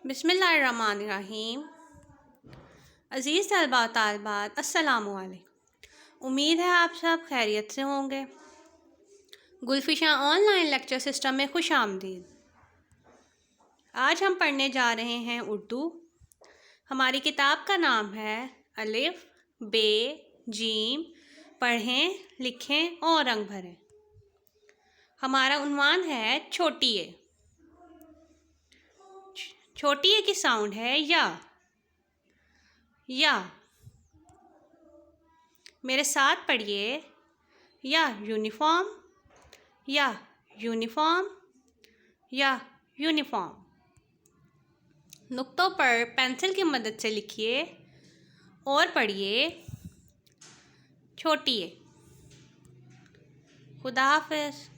बिस्मिल्लाहिर्रहमानिर्रहीम। अज़ीज़ तलबा तालिबात, अस्सलामु अलैकुम। उम्मीद है आप सब खैरियत से होंगे। गुलफिशा ऑनलाइन लेक्चर सिस्टम में खुश आमदीद। आज हम पढ़ने जा रहे हैं उर्दू। हमारी किताब का नाम है अलिफ बे जीम, पढ़ें लिखें और रंग भरें। हमारा उन्वान है छोटी ए। छोटी ए की साउंड है या। मेरे साथ पढ़िए, या यूनिफॉर्म, या यूनिफॉर्म, या यूनिफॉर्म। नुक्तों पर पेंसिल की मदद से लिखिए और पढ़िए छोटी ए। खुदा हाफिज़।